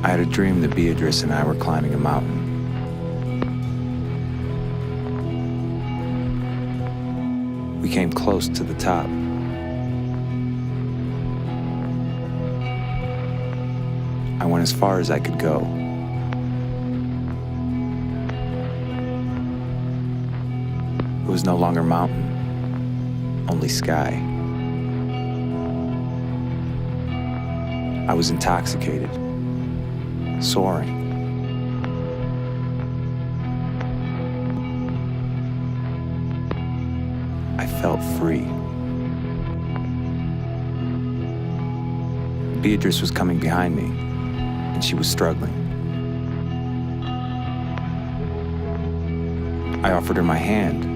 I had a dream that Beatrice and I were climbing a mountain. We came close to the top. I went as far as I could go. It was no longer mountain, only sky. I was intoxicated, soaring. I felt free. Beatrice was coming behind me, and she was struggling. I offered her my hand,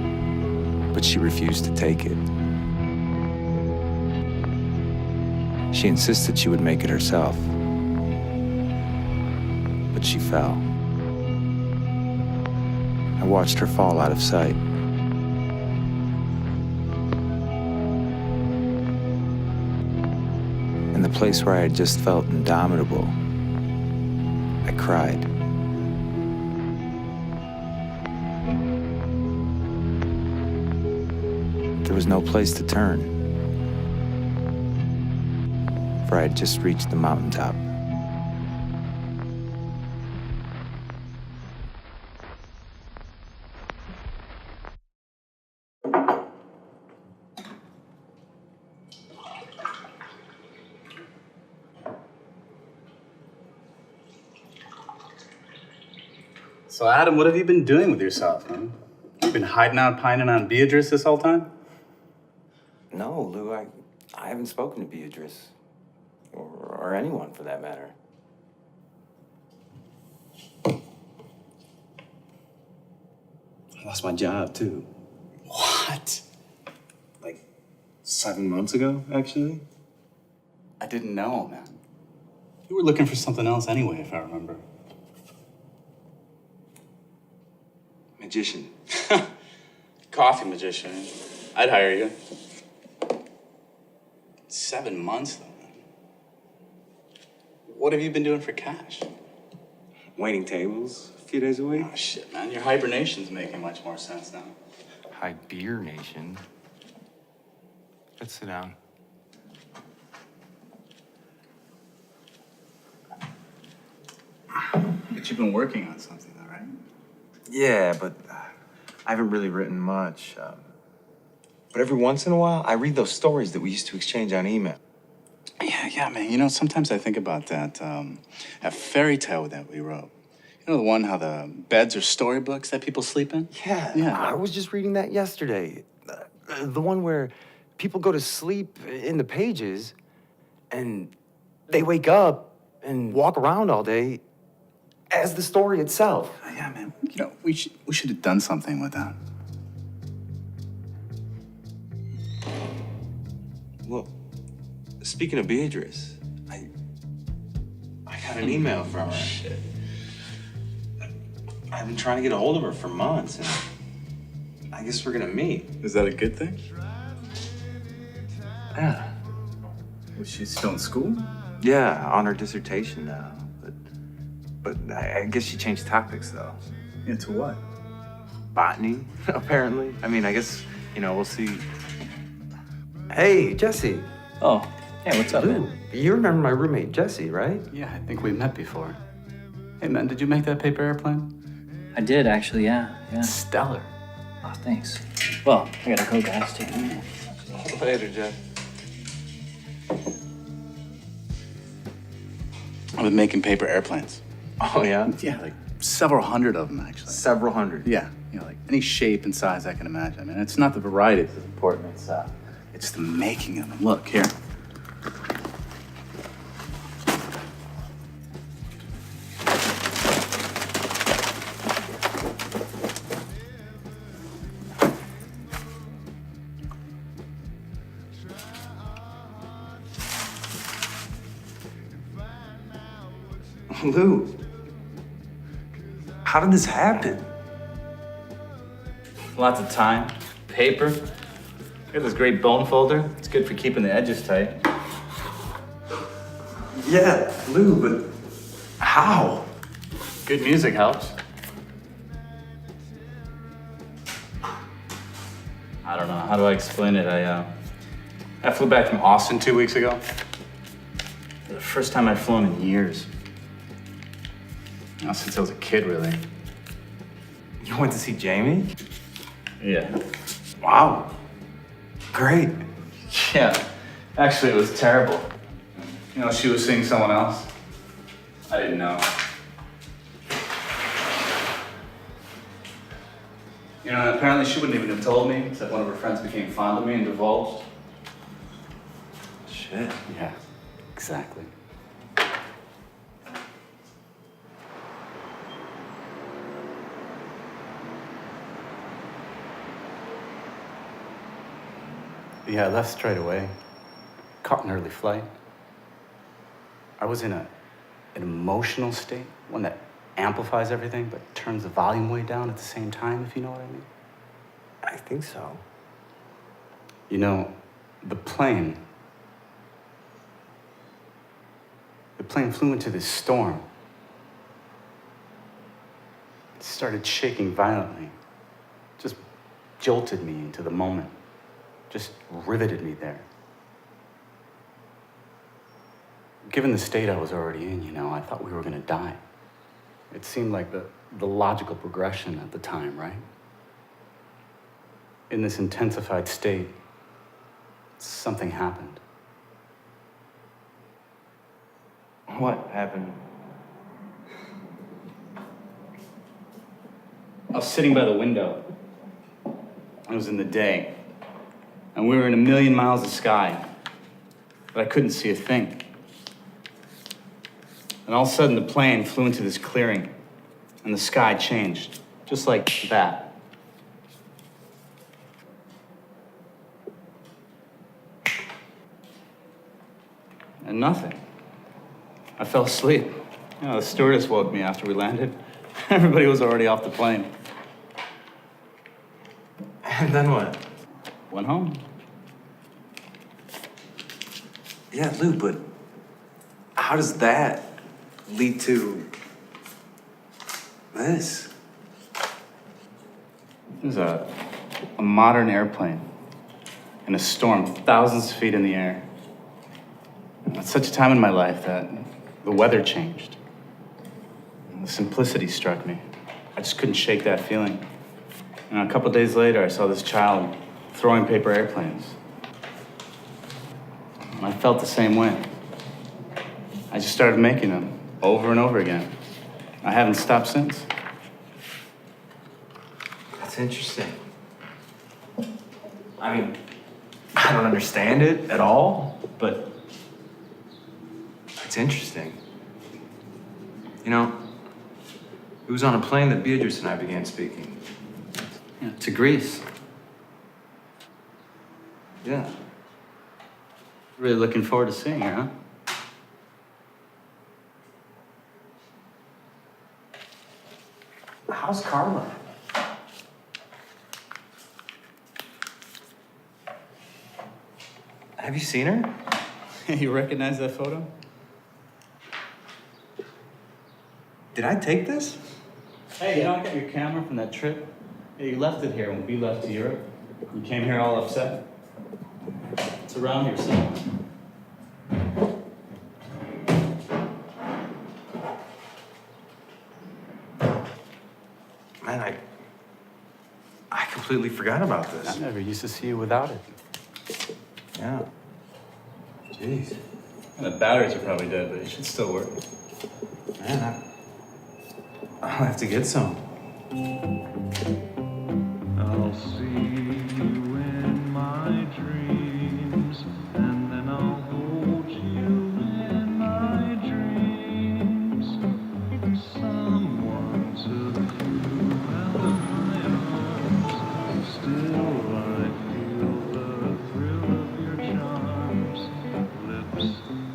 but she refused to take it. She insisted she would make it herself, but she fell. I watched her fall out of sight. In the place where I had just felt indomitable, I cried. There was no place to turn, for I had just reached the mountaintop. So Adam, what have you been doing with yourself, man? You been hiding out pining on Beatrice this whole time? No, Lou, I haven't spoken to Beatrice, or anyone for that matter. I lost my job, too. What? Like 7 months ago, actually? I didn't know, man. You were looking for something else anyway, if I remember. Magician. Coffee magician. I'd hire you. 7 months, though, man. What have you been doing for cash? Waiting tables a few days a week. Oh, shit, man. Your hibernation's making much more sense now. Hibernation. Let's sit down. But you've been working on something, though, right? Yeah, but I haven't really written much. But every once in a while, I read those stories that we used to exchange on email. Yeah, man. You know, sometimes I think about that fairy tale that we wrote. You know, the one how the beds are storybooks that people sleep in? Yeah. I was just reading that yesterday. The one where people go to sleep in the pages, and they wake up and walk around all day as the story itself. Yeah, man. You know, we should have done something with that. Well, speaking of Beatrice, I got an email from her. Shit. I've been trying to get a hold of her for months, and I guess we're gonna meet. Is that a good thing? Yeah. Was she still in school? Yeah, on her dissertation now. But I guess she changed topics, though. Into what? Botany, apparently. I mean, I guess, we'll see. Hey, Jesse. Oh, hey, what's up, man? You remember my roommate, Jesse, right? Yeah, I think we met before. Hey, man, did you make that paper airplane? I did, actually, yeah. Stellar. Oh, thanks. Well, I gotta go, guys. Take it easy. Later, Jeff. I've been making paper airplanes. Oh, yeah? Yeah, like several hundred of them, actually. Several hundred. Yeah, like any shape and size I can imagine. I mean, it's not the variety that's important, it's the making of them. Look, here. Lou, how did this happen? Lots of time, paper. I got this great bone folder. It's good for keeping the edges tight. Yeah, Lou, but How? Good music helps. I don't know. How do I explain it? I flew back from Austin 2 weeks ago. The first time I'd flown in years. Since I was a kid, really. You went to see Jamie? Yeah. Wow. Great. Yeah. Actually, it was terrible. You know, she was seeing someone else. I didn't know. You know, apparently she wouldn't even have told me, except one of her friends became fond of me and divulged. Shit. Yeah, exactly. Yeah, I left straight away. Caught an early flight. I was in an emotional state, one that amplifies everything but turns the volume way down at the same time, if you know what I mean. I think so. You know, the plane flew into this storm. It started shaking violently. Just jolted me into the moment. Just riveted me there. Given the state I was already in, you know, I thought we were gonna die. It seemed like the logical progression at the time, right? In this intensified state, something happened. What happened? I was sitting by the window. It was in the day. And we were in a million miles of sky. But I couldn't see a thing. And all of a sudden, the plane flew into this clearing. And the sky changed. Just like that. And nothing. I fell asleep. You know, the stewardess woke me after we landed. Everybody was already off the plane. And then what? Went home. Yeah, Lou, but how does that lead to this? There's a modern airplane in a storm thousands of feet in the air. At such a time in my life that the weather changed. And the simplicity struck me. I just couldn't shake that feeling. And a couple days later, I saw this child throwing paper airplanes. And I felt the same way. I just started making them over and over again. I haven't stopped since. That's interesting. I mean, I don't understand it at all, but it's interesting. You know, it was on a plane that Beatrice and I began speaking. Yeah, to Greece. Yeah. Really looking forward to seeing her, huh? How's Carla? Have you seen her? You recognize that photo? Did I take this? Hey, you know, I got your camera from that trip. Yeah, you left it here when we left to Europe. You came here all upset. It's around here somewhere. Man, I completely forgot about this. I never used to see you without it. Yeah. Jeez. And the batteries are probably dead, but it should still work. Man, I'll have to get some. I'll see you in my dreams, and then I'll hold you in my dreams. Someone took you out of my arms. Still I feel the thrill of your charms, lips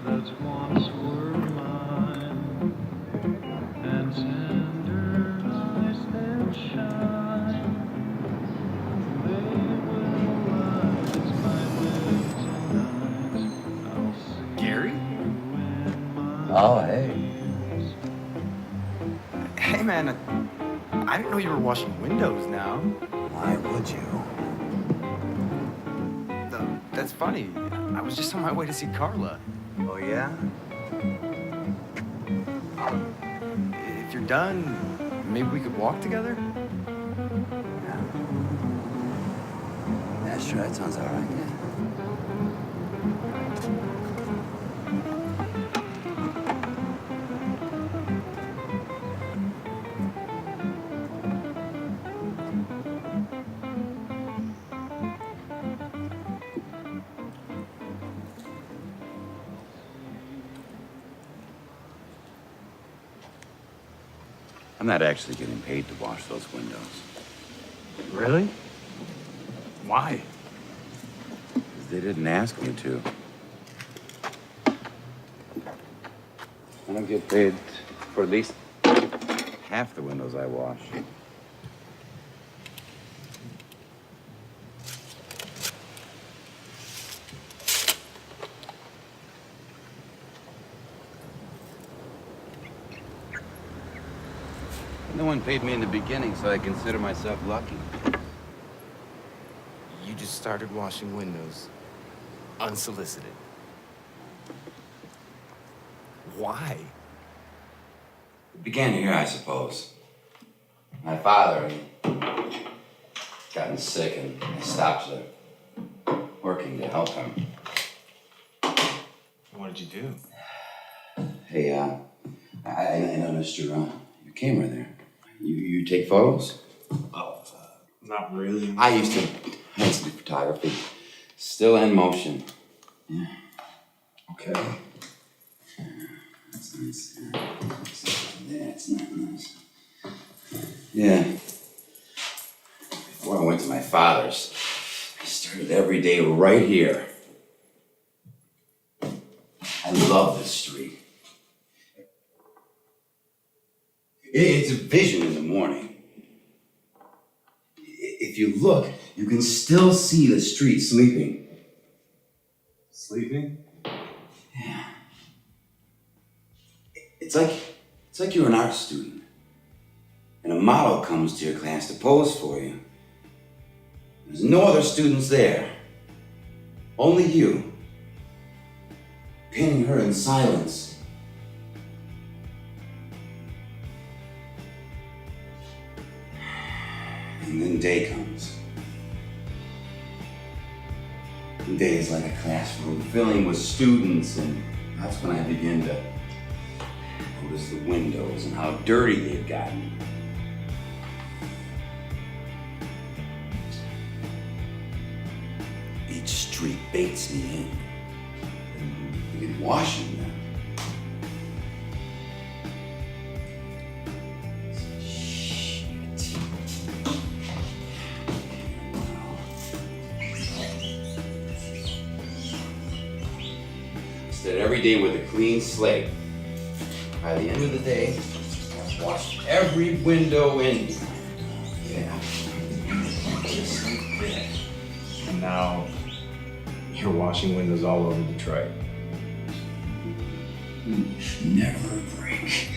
that once were mine, and tender eyes that shine. They will light my Hey, man, I didn't know you were washing windows now. Why would you? That's funny. I was just on my way to see Carla. Oh, yeah? If you're done, maybe we could walk together? Yeah. Yeah, sure, that sounds all right, yeah. I'm not actually getting paid to wash those windows. Really? Why? 'Cause they didn't ask me to. I don't get paid for at least half the windows I wash. No one paid me in the beginning, so I consider myself lucky. You just started washing windows, unsolicited. Why? It began here, I suppose. My father had gotten sick, and I stopped working to help him. What did you do? Hey, I noticed your camera there. You take photos? Oh, not really. I used to do photography. Still in motion. Yeah. Okay. That's nice. That's not nice. Yeah. Before I went to my father's, I started every day right here. I love this street. It's a vision in the morning. If you look, you can still see the street sleeping. Sleeping? Yeah. It's like you're an art student, and a model comes to your class to pose for you. There's no other students there. Only you. Pinning her in silence. And then day comes. And day is like a classroom filling with students, and that's when I begin to notice the windows and how dirty they've gotten. Each street baits me in. And I begin washing them. That every day with a clean slate. By the end of the day, I've washed every window in here. Yeah. Just like that. And now you're washing windows all over Detroit. Never a break.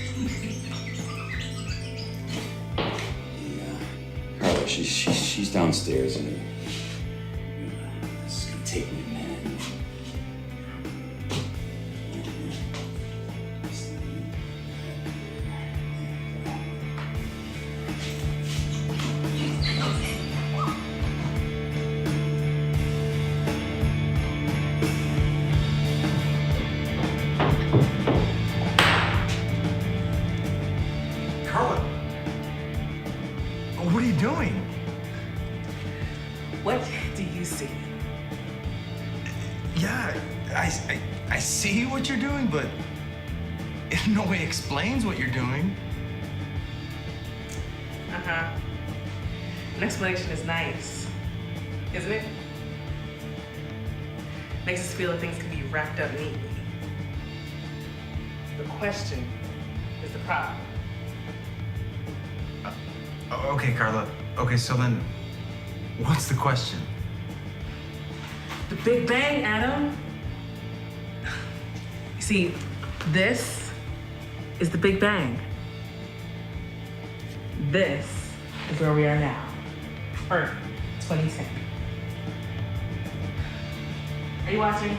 Yeah. Carla, she's downstairs in her. This is gonna take me a minute. What are you doing? What do you see? Yeah, I see what you're doing, but it in no way explains what you're doing. Uh-huh. An explanation is nice, isn't it? Makes us feel that things can be wrapped up neatly. The question is the problem. Okay, Carla. Okay, so then, what's the question? The Big Bang, Adam. You see, this is the Big Bang. this is where we are now. Earth 2010. Are you watching?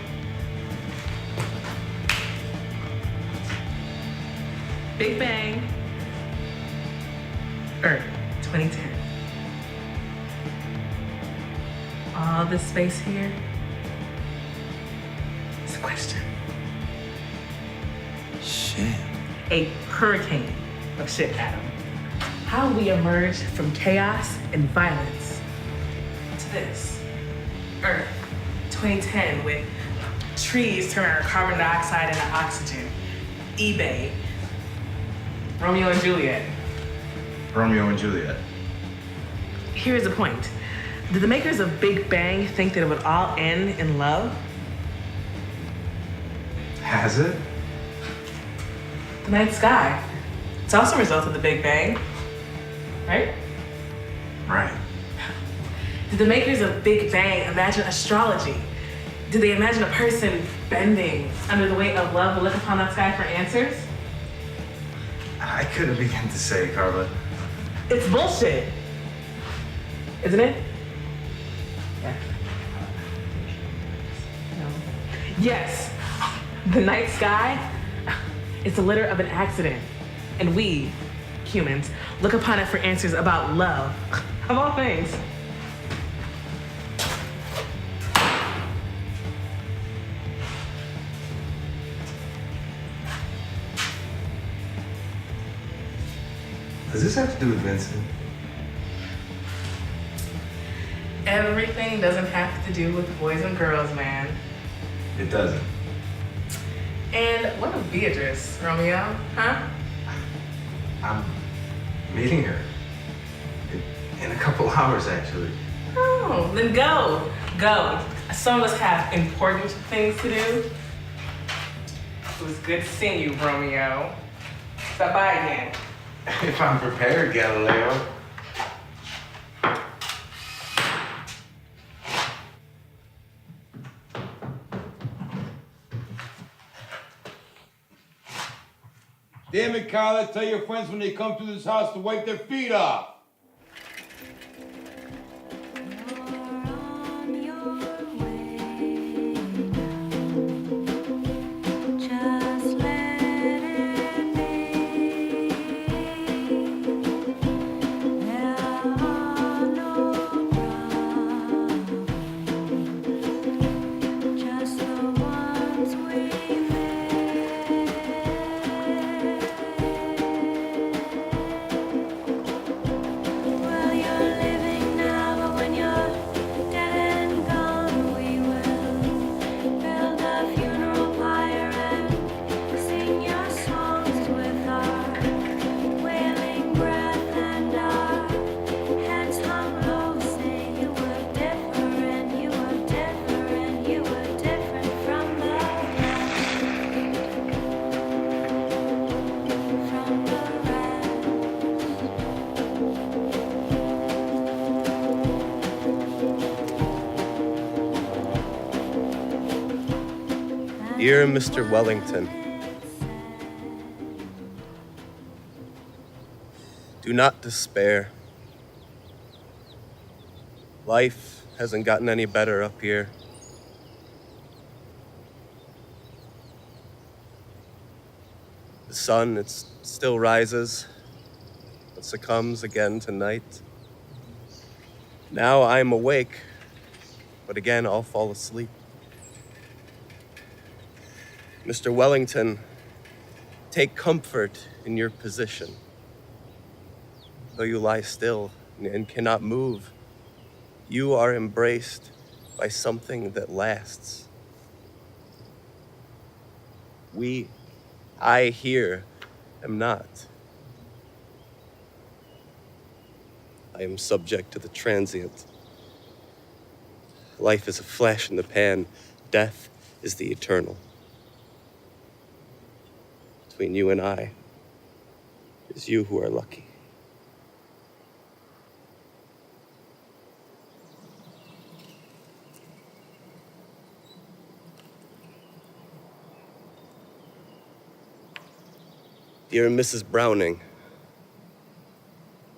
Big Bang. Earth 2010. All this space here is a question. Shit. A hurricane of shit, Adam. How we emerge from chaos and violence to this. Earth 2010 with trees turning our carbon dioxide into oxygen. eBay. Romeo and Juliet. Romeo and Juliet. Here's the point. Did the makers of Big Bang think that it would all end in love? Has it? The night sky. It's also a result of the Big Bang, right? Right. Did the makers of Big Bang imagine astrology? Did they imagine a person bending under the weight of love to look upon that sky for answers? I couldn't begin to say, Carla. It's bullshit. Isn't it? Yeah. No. Yes. The night sky, it's a litter of an accident. And we, humans, look upon it for answers about love, of all things. Does this have to do with Vincent? Everything doesn't have to do with boys and girls, man. It doesn't. And what of Beatrice, Romeo? Huh? I'm meeting her. In a couple hours, actually. Oh, then go. Go. Some of us have important things to do. It was good seeing you, Romeo. Stop by again. If I'm prepared, Galileo. Damn it, Carla, tell your friends when they come to this house to wipe their feet off. Dear Mr. Wellington, do not despair. Life hasn't gotten any better up here. The sun, it still rises, but succumbs again tonight. Now I'm awake, but again I'll fall asleep. Mr. Wellington, take comfort in your position. Though you lie still and cannot move, you are embraced by something that lasts. I here am not. I am subject to the transient. Life is a flash in the pan. Death is the eternal. Between you and I, it is you who are lucky. Dear Mrs. Browning,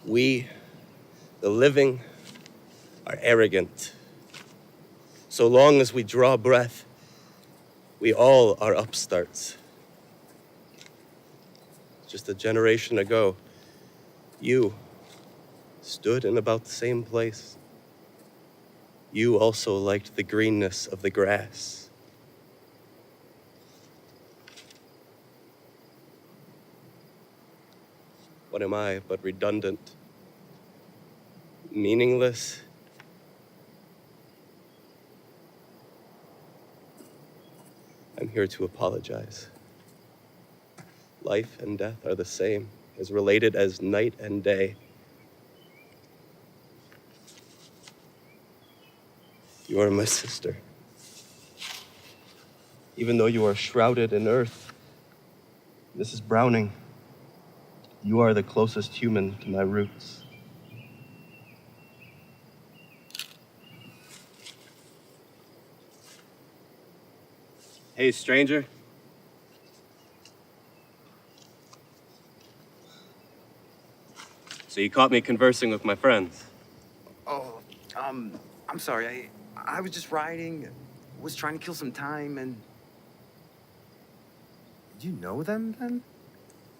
We, the living, are arrogant. So long as we draw breath, we all are upstarts. Just a generation ago, you stood in about the same place. You also liked the greenness of the grass. What am I but redundant? Meaningless? I'm here to apologize. Life and death are the same, as related as night and day. You are my sister. Even though you are shrouded in earth, Mrs. Browning, you are the closest human to my roots. Hey, stranger. So you caught me conversing with my friends. Oh, I'm sorry. I was just riding, was trying to kill some time, and... Did you know them, then?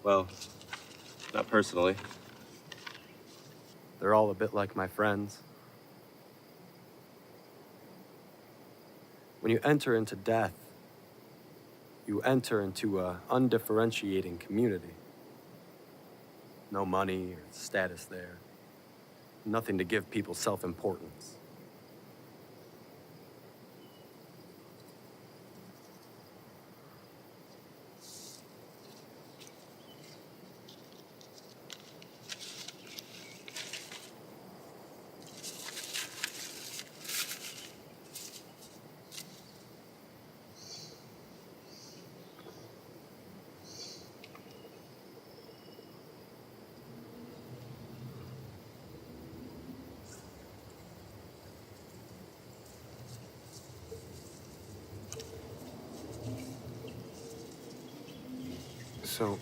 Well, not personally. They're all a bit like my friends. When you enter into death, you enter into an undifferentiating community. No money or status there. Nothing to give people self-importance. So,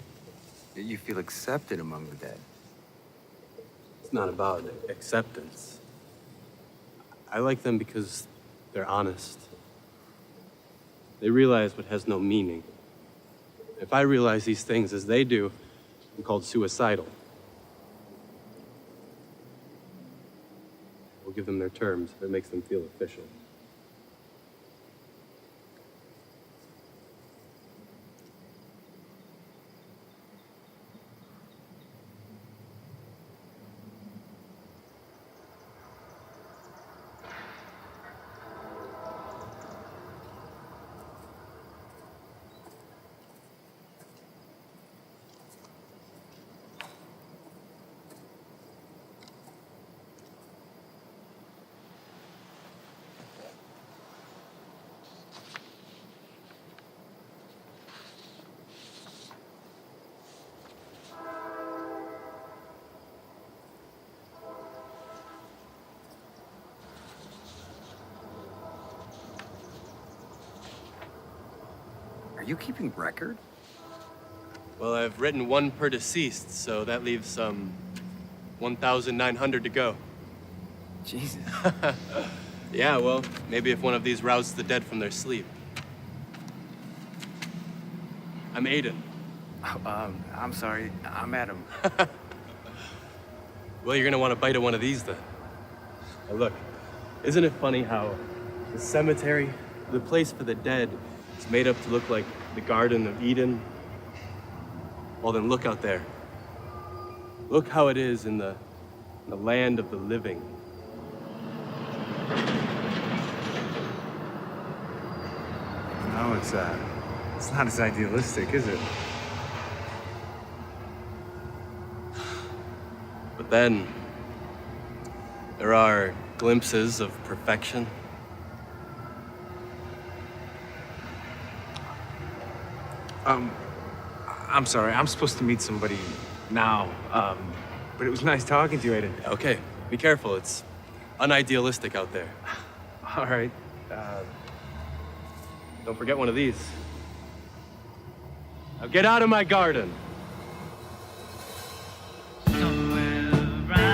you feel accepted among the dead? It's not about acceptance. I like them because they're honest. They realize what has no meaning. If I realize these things as they do, I'm called suicidal. We'll give them their terms if it makes them feel official. Are you keeping record? Well, I've written one per deceased, so that leaves 1,900 to go. Jesus. Yeah, well, maybe if one of these rouses the dead from their sleep. I'm Aiden. Oh, I'm sorry. I'm Adam. Well, you're gonna want to bite of one of these then. Now look, isn't it funny how the cemetery, the place for the dead, is made up to look like the Garden of Eden? Well, then look out there. Look how it is in the land of the living. No, it's not as idealistic, is it? But then, there are glimpses of perfection. I'm sorry. I'm supposed to meet somebody now. But it was nice talking to you, Aiden. Okay, be careful. It's unidealistic out there. All right. Don't forget one of these. Now get out of my garden. Somewhere around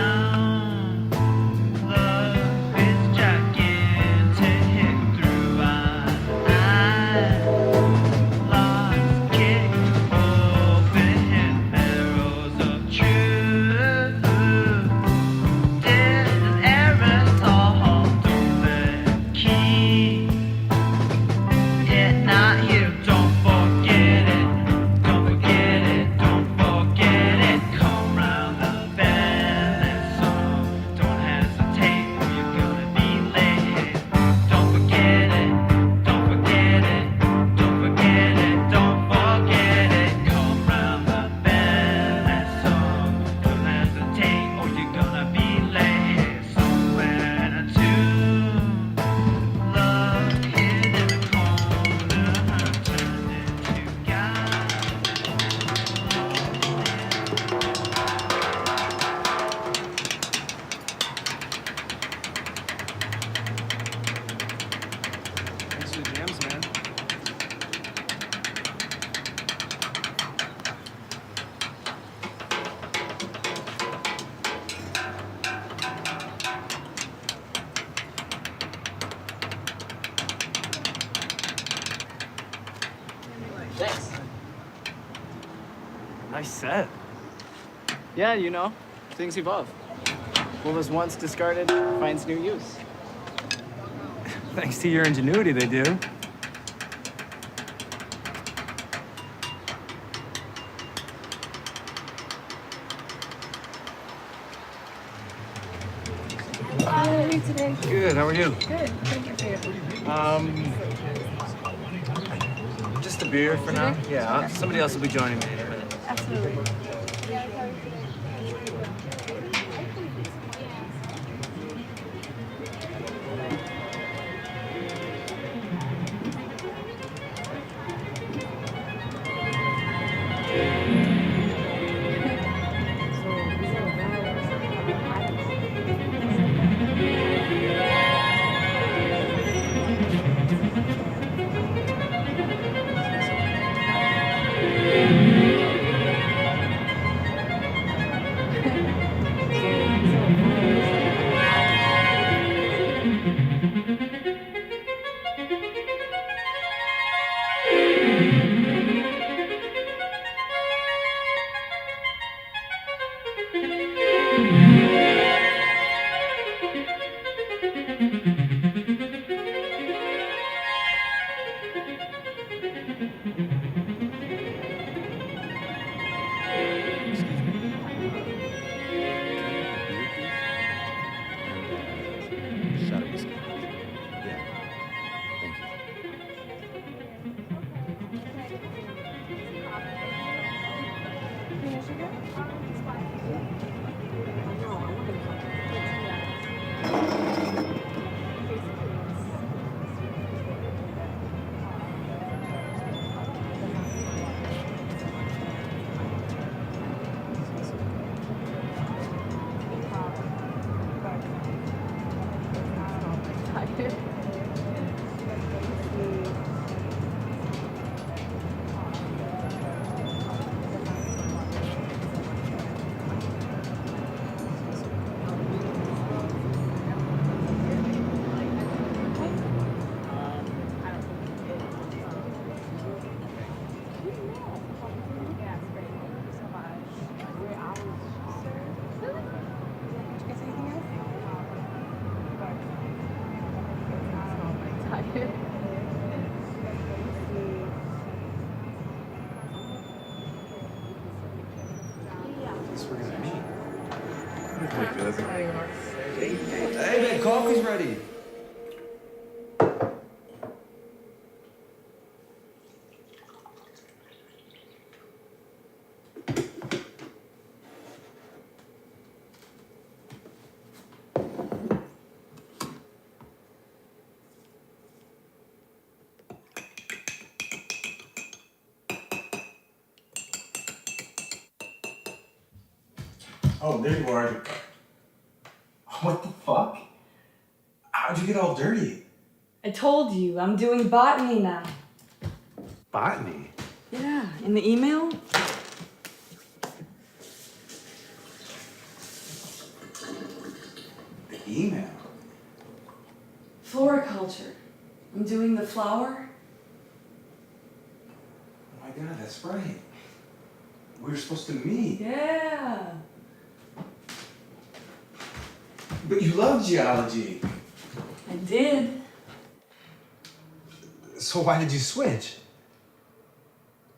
Nice set. Yeah, you know, things evolve. What was once discarded finds new use. Thanks to your ingenuity, they do. How are you today? Good, how are you? Good. Thank you for your Just a beer for now. Yeah, somebody else will be joining me in a minute. Absolutely. Shot of whiskey. Yeah. Thank you. Hey, man, coffee's ready. Oh, there you are. What the fuck? How'd you get all dirty? I told you, I'm doing botany now. Botany? Yeah, in the email? The email? Floriculture. I'm doing the flower. Oh my god, that's right. We were supposed to meet. Yeah. But you love geology. I did. So why did you switch?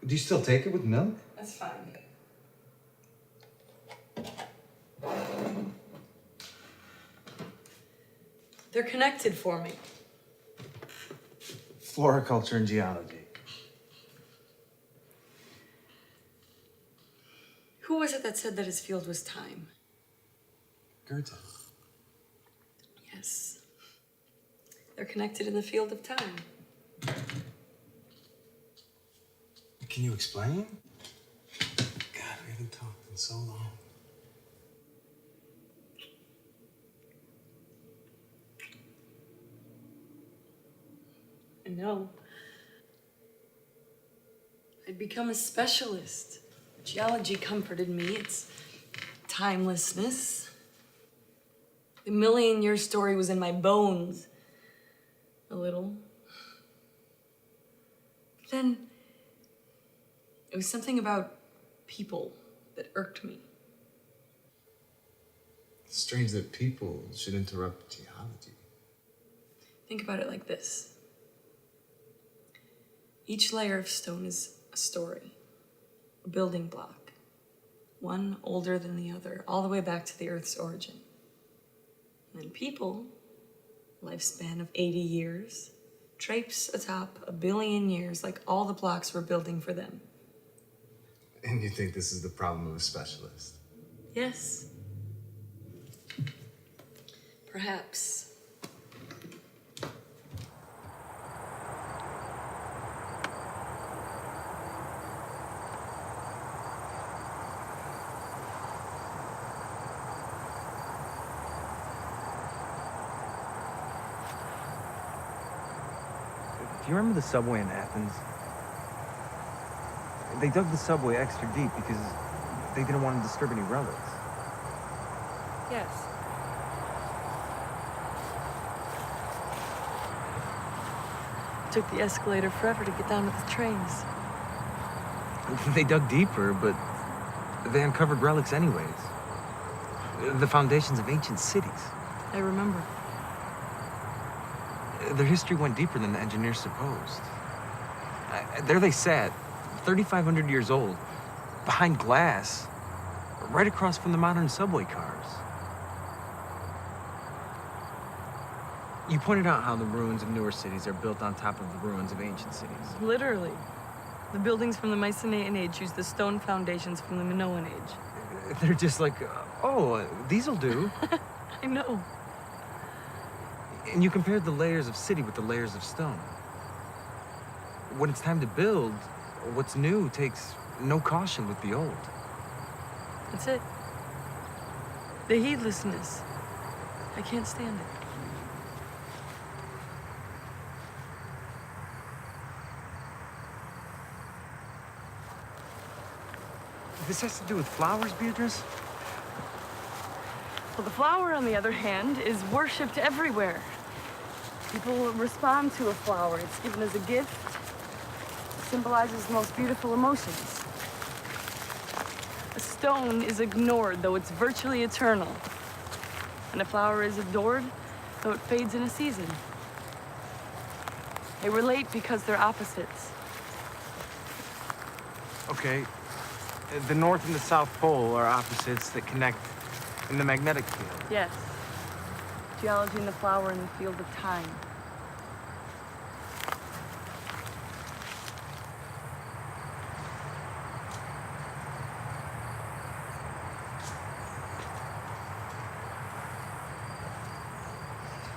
Do you still take it with milk? That's fine. They're connected for me. Floriculture and geology. Who was it that said that his field was time? Goethe. Yes. They're connected in the field of time. Can you explain? God, we haven't talked in so long. I know. I'd become a specialist. Geology comforted me. It's timelessness. The million-year story was in my bones. A little. Then it was something about people that irked me. It's strange that people should interrupt geology. Think about it like this. Each layer of stone is a story, a building block, one older than the other, all the way back to the Earth's origin. And then people, lifespan of 80 years, traipse atop 1 billion years like all the blocks we're building for them. And you think this is the problem of a specialist? Yes. Perhaps. Do you remember the subway in Athens? They dug the subway extra deep because they didn't want to disturb any relics. Yes. It took the escalator forever to get down to the trains. They dug deeper, but they uncovered relics anyways. The foundations of ancient cities. I remember. Their history went deeper than the engineers supposed. There they sat, 3,500 years old, behind glass, right across from the modern subway cars. You pointed out how the ruins of newer cities are built on top of the ruins of ancient cities. Literally. The buildings from the Mycenaean age use the stone foundations from the Minoan age. They're just like, oh, these'll do. I know. And you compared the layers of city with the layers of stone. When it's time to build, what's new takes no caution with the old. That's it. The heedlessness. I can't stand it. This has to do with flowers, Beatrice? Well, the flower, on the other hand, is worshipped everywhere. People respond to a flower. It's given as a gift. It symbolizes the most beautiful emotions. A stone is ignored, though it's virtually eternal. And a flower is adored, though it fades in a season. They relate because they're opposites. Okay. The North and the South Pole are opposites that connect in the magnetic field. Yes. Geology in the flower in the field of time.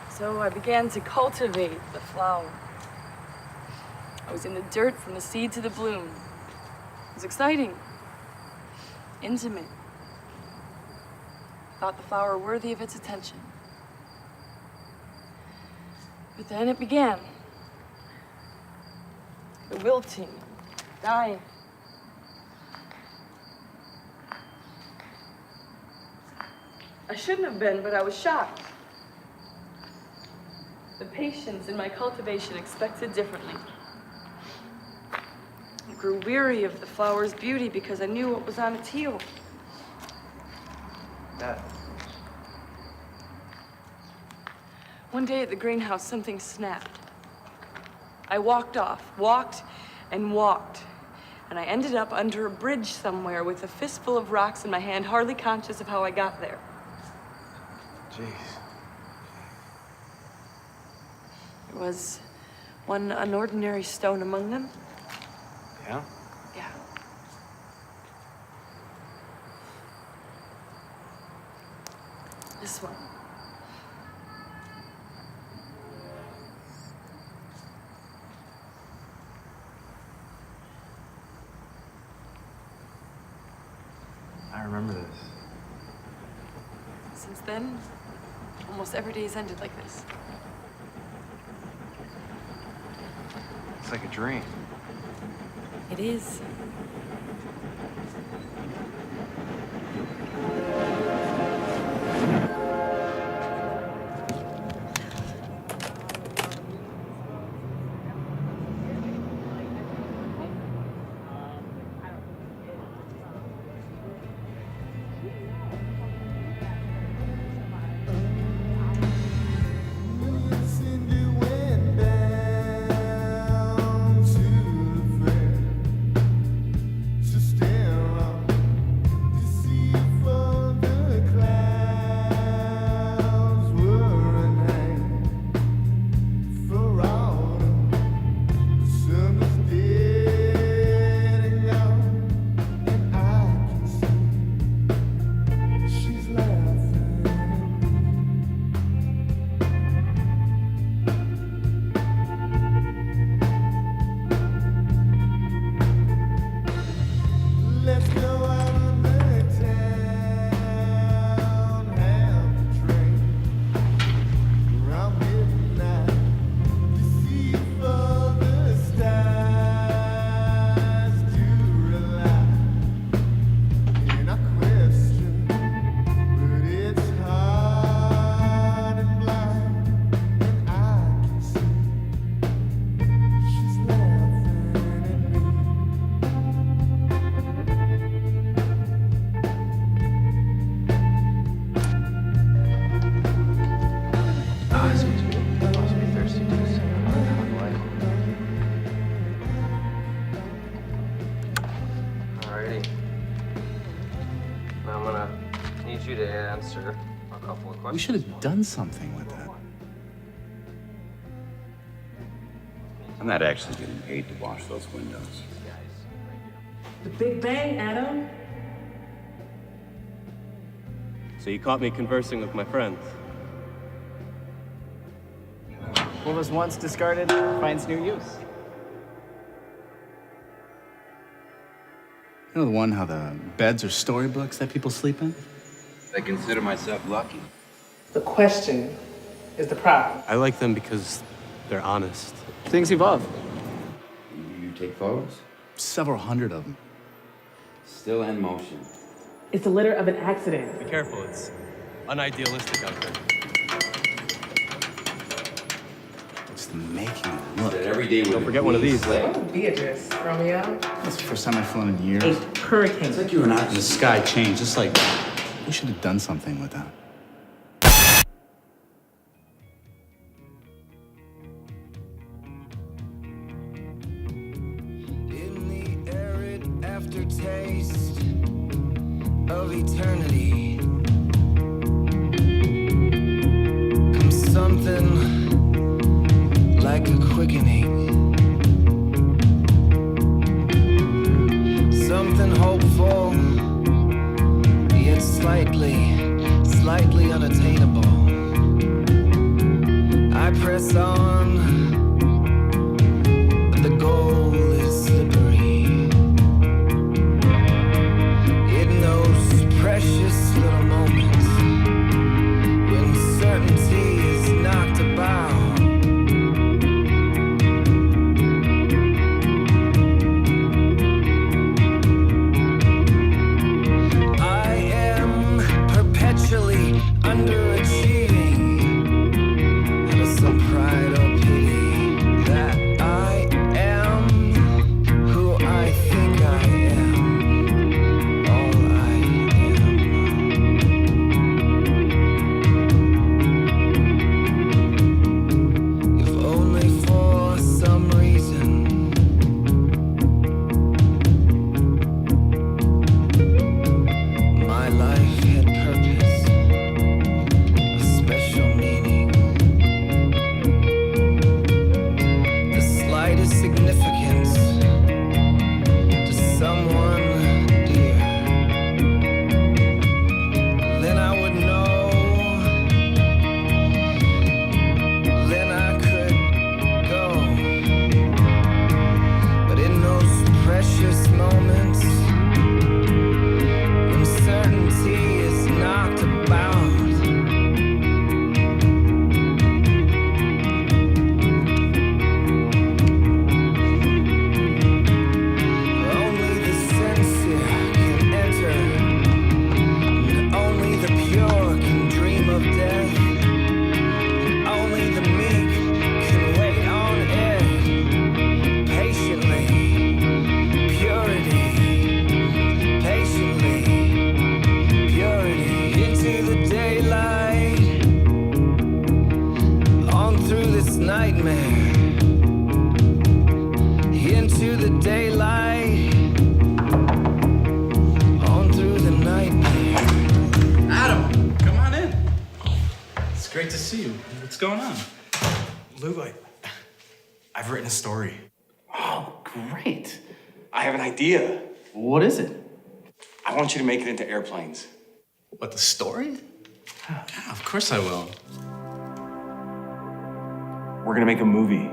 So I began to cultivate the flower. I was in the dirt from the seed to the bloom. It was exciting, intimate. Thought the flower worthy of its attention. But then it began. The wilting, dying. I shouldn't have been, but I was shocked. The patience in my cultivation expected differently. I grew weary of the flower's beauty because I knew what was on its heel. One day at the greenhouse, something snapped. I walked and walked, and I ended up under a bridge somewhere with a fistful of rocks in my hand, hardly conscious of how I got there. Jeez. There was one unordinary stone among them. Yeah? Yeah. This one. I remember this. Since then, almost every day's ended like this. It's like a dream. It is. gonna need you to answer a couple of questions. We should have done something with that. I'm not actually getting paid to wash those windows. The Big Bang, Adam. So you caught me conversing with my friends. What was once discarded finds new use. You know the one how the beds are storybooks that people sleep in? I consider myself lucky. The question is the problem. I like them because they're honest. Things evolve. You take photos? Several hundred of them. Still in motion. It's a litter of an accident. Be careful, it's unidealistic out there. It's the making of it. Look, That every day Don't forget one of these. Oh, Beatrice, Romeo. that's the first time I've flown in years. A hurricane. It's like you were not The sky changed, just like we should have done something with that. In the arid aftertaste of eternity comes something like a quickening, something hopeful yet slightly unattainable. I press on, but the goal is slippery. It knows precious little moments when certainty is knocked about. I am perpetually underachieving out of some pride or pity that I am who I think I am, all I am. If only for some reason my life had purpose, a special meaning, the slightest significance to someone dear. Then I would know, then I could go. But in those precious moments when certainty is knocked about, only the sincere can enter, and only the pure can dream of death, and only the meek can wait on it patiently. Purity, patiently, purity into the daylight, on through this nightmare, into the daylight, on through the nightmare. Adam, come on in. It's great to see you. What's going on? Lou, I've written a story. Oh, great. I have an idea. What is it? I want you to make it into airplanes. What, the story? Yeah, of course I will. We're gonna make a movie.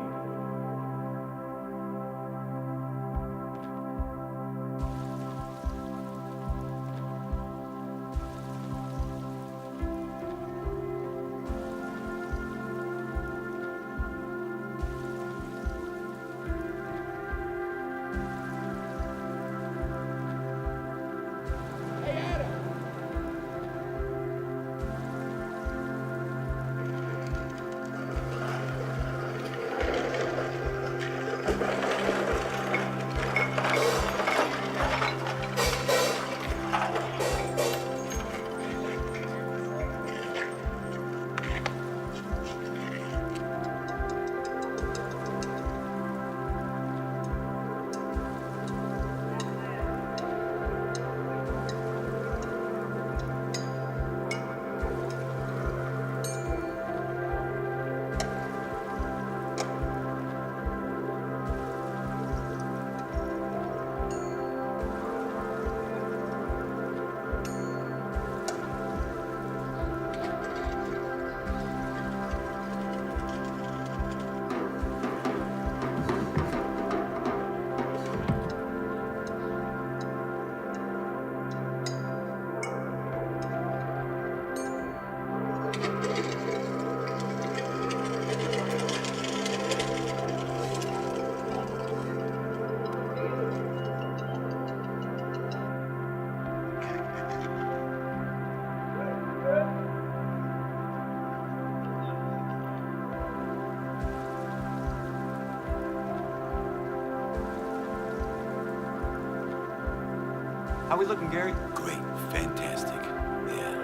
How we looking, Gary? Great. Fantastic. Yeah.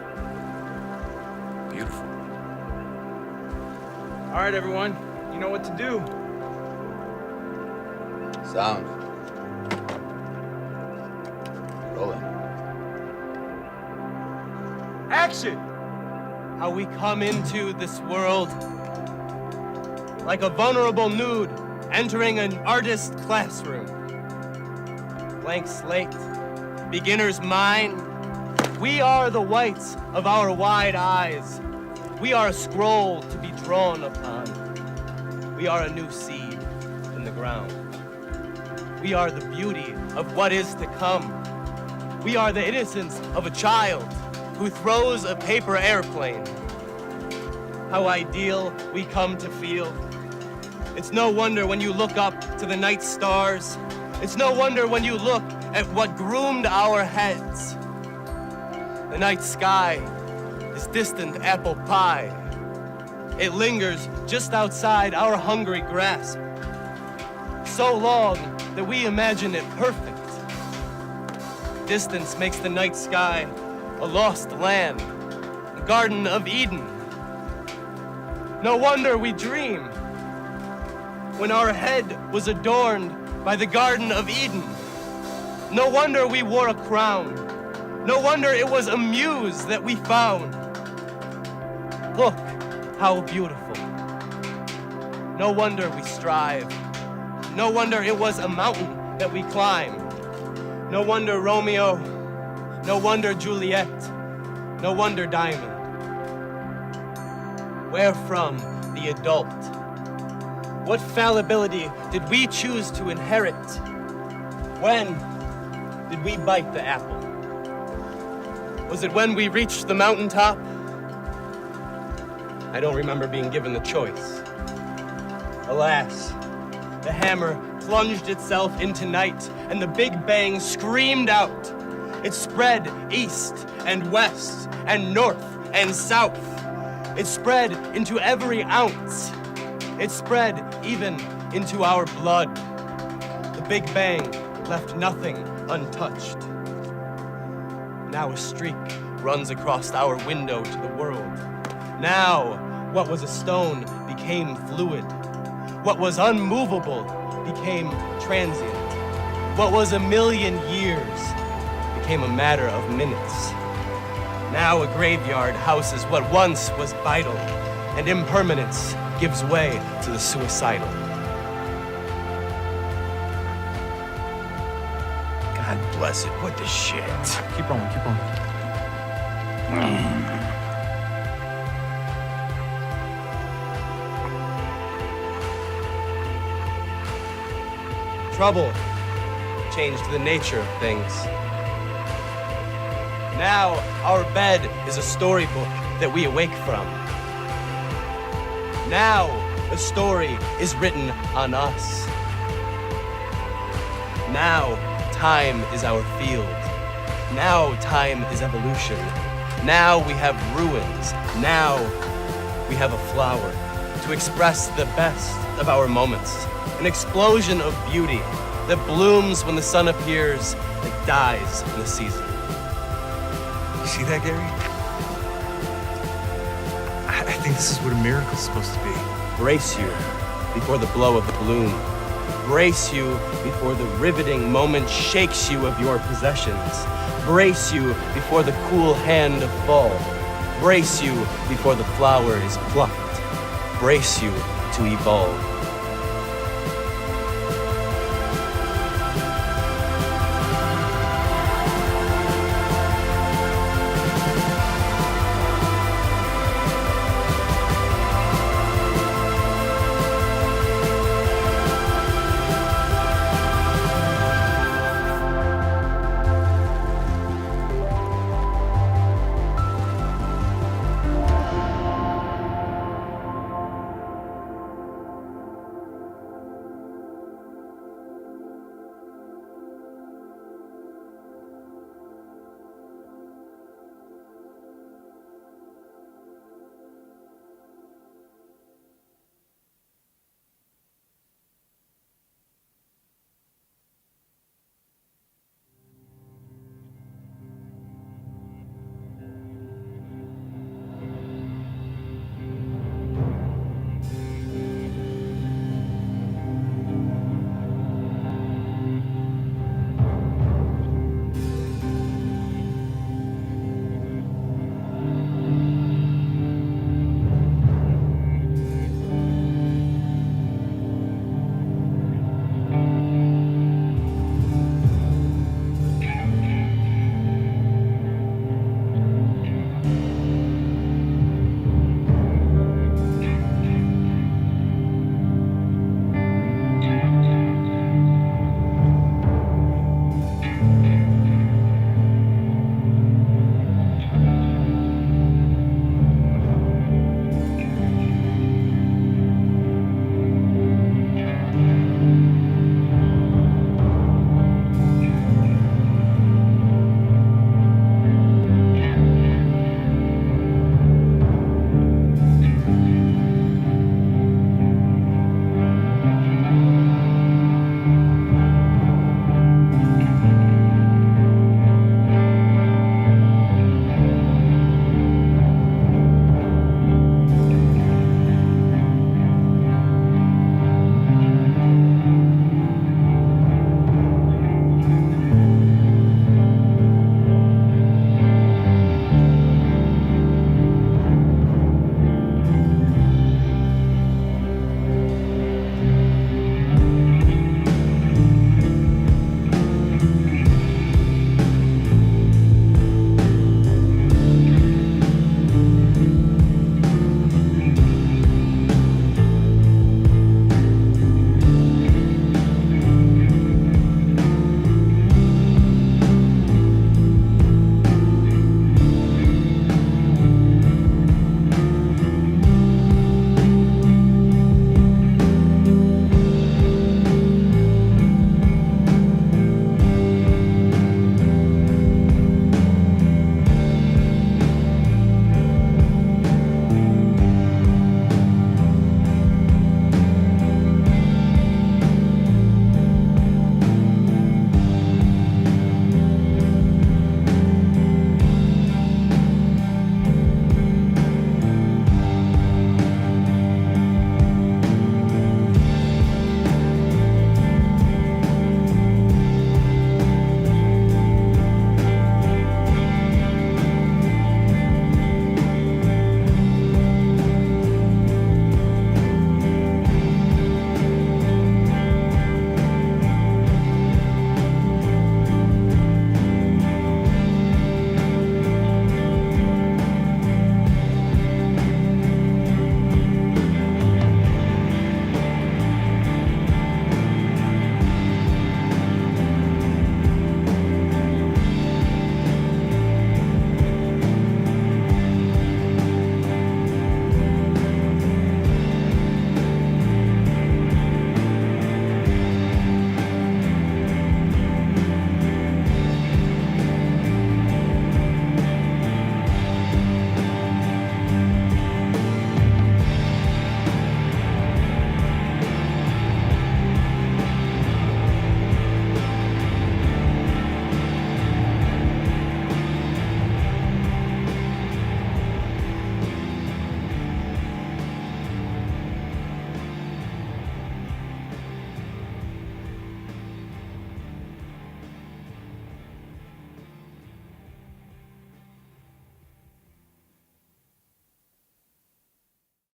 Beautiful. All right, everyone. You know what to do. Sound. Rolling. Action! How we come into this world like a vulnerable nude entering an artist's classroom. Blank slate, beginner's mind. We are the whites of our wide eyes. We are a scroll to be drawn upon. We are a new seed in the ground. We are the beauty of what is to come. We are the innocence of a child who throws a paper airplane. How ideal we come to feel. It's no wonder when you look up to the night stars. It's no wonder when you look at what groomed our heads. The night sky is distant apple pie. It lingers just outside our hungry grasp. So long that we imagine it perfect. Distance makes the night sky a lost land, a Garden of Eden. No wonder we dream when our head was adorned by the Garden of Eden. No wonder we wore a crown. No wonder it was a muse that we found. Look how beautiful. No wonder we strive. No wonder it was a mountain that we climbed. No wonder Romeo. No wonder Juliet. No wonder Diamond. Where from the adult? What fallibility did we choose to inherit? When did we bite the apple? Was it when we reached the mountaintop? I don't remember being given the choice. Alas, the hammer plunged itself into night, and the Big Bang screamed out. It spread east and west and north and south. It spread into every ounce. It spread even into our blood. The Big Bang left nothing untouched. Now a streak runs across our window to the world. Now, what was a stone became fluid. What was unmovable became transient. What was a million years became a matter of minutes. Now a graveyard houses what once was vital, and impermanence gives way to the suicidal. God bless it. What the shit? Keep rolling, keep rolling. Trouble changed the nature of things. Now our bed is a storybook that we awake from. Now a story is written on us. Now time is our field. Now time is evolution. Now we have ruins. Now we have a flower to express the best of our moments. An explosion of beauty that blooms when the sun appears, that dies in the season. You see that, Gary? I think this is what a miracle's supposed to be. Brace you before the blow of the bloom. Brace you before the riveting moment shakes you of your possessions. Brace you before the cool hand of fall. Brace you before the flower is plucked. Brace you to evolve.